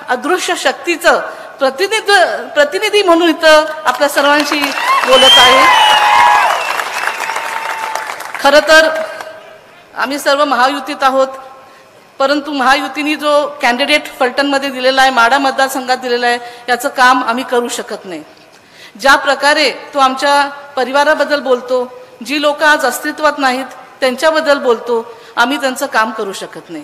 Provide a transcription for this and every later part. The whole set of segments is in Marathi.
अदृश्य शक्तीचं प्रतिनिधी म्हणून इथं आपल्या सर्वांशी बोलत आहे। खरं तर आम्ही सर्व महायुतीत आहोत, परंतु महायुतीने जो कॅन्डिडेट फलटणमध्ये दिलेला आहे, माढा मतदारसंघात दिलेला आहे, याचं काम आम्ही करू शकत नाही। ज्या प्रकारे तो आमच्या परिवाराबद्दल बोलतो, जी लोक आज अस्तित्वात नाहीत त्यांच्याबद्दल बोलतो, आम्ही त्यांचं काम करू शकत नाही।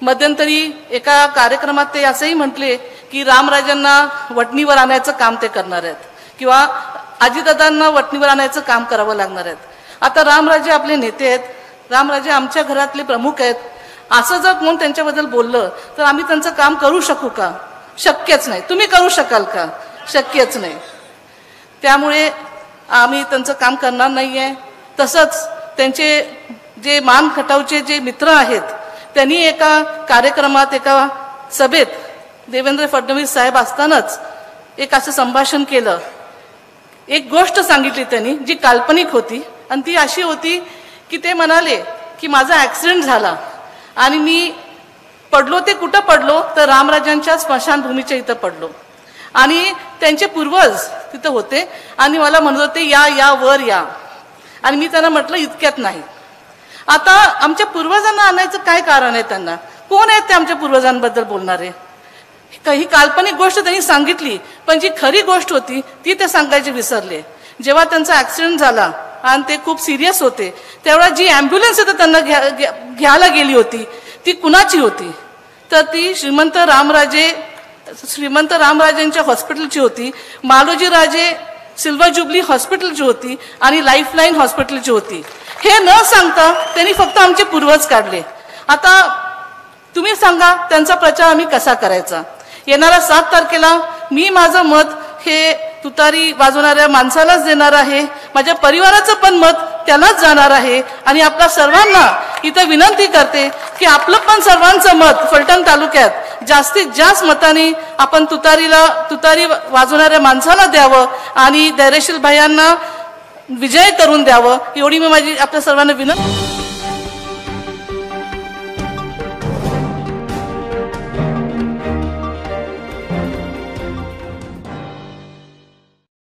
मध्यंतरी एका कार्यक्रमात ते असंही म्हटले की रामराजांना वटणीवर आणायचं काम ते करणार आहेत किंवा अजितदादांना वटणीवर आणायचं काम करावं लागणार आहेत। आता रामराजे आपले नेते आहेत, रामराजे आमच्या घरातले प्रमुख आहेत, असं जर कोण त्यांच्याबद्दल बोललं तर आम्ही त्यांचं काम करू शकू का? शक्यच नाही। तुम्ही करू शकाल का? शक्यच नाही। त्यामुळे आम्ही त्यांचं काम करणार नाही आहे। तसंच त्यांचे जे मान खटावचे जे मित्र आहेत त्यांनी एका कार्यक्रमात, एका सभेत देवेंद्र फडणवीस साहेब असतानाच एक असं संभाषण केलं। एक गोष्ट सांगितली त्यांनी जी काल्पनिक होती आणि ती अशी होती की ते म्हणाले की माझा ॲक्सिडेंट झाला आणि मी पडलो, ते कुठं पडलो तर रामराजांच्या स्मशानभूमीच्या इथं पडलो आणि त्यांचे पूर्वज तिथं होते आणि मला म्हणत होते या वर या, आणि मी त्यांना म्हटलं इतक्यात नाही। आता आमच्या पूर्वजांना आणायचं काय कारण आहे? त्यांना कोण आहेत ते आमच्या पूर्वजांबद्दल बोलणारे? काही काल्पनिक गोष्ट त्यांनी सांगितली, पण जी खरी गोष्ट होती ती ते सांगायचे विसरले। जेव्हा त्यांचा ॲक्सिडेंट झाला आणि ते खूप सिरियस होते तेव्हा जी ॲम्ब्युलन्स इथं त्यांना घ्यायला गेली होती ती कुणाची होती? तर ती श्रीमंत रामराजेंच्या हॉस्पिटलची होती, मालोजी राजे सिल्वर जुबली हॉस्पिटलची होती आणि लाईफलाईन हॉस्पिटलची होती। हे न सांगता त्यांनी फक्त आमचे पूर्वज काढले। आता तुम्ही सांगा त्यांचा प्रचार आम्ही कसा करायचा? येणाऱ्या 7 तारखेला मी माझं मत हे तुतारी वाजवणाऱ्या माणसालाच देणार आहे, माझ्या परिवाराचं पण मत त्यालाच जाणार आहे आणि आपल्या सर्वांना इथं विनंती करते की आपलं पण सर्वांचं मत फलटण तालुक्यात जास्तीत जास्त मताने आपण तुतारी वाजवणाऱ्या माणसाला द्यावं आणि धैर्यशील भाईंना विजय करून द्यावं, एवढी मी माझी आपल्या सर्वांना विनंती।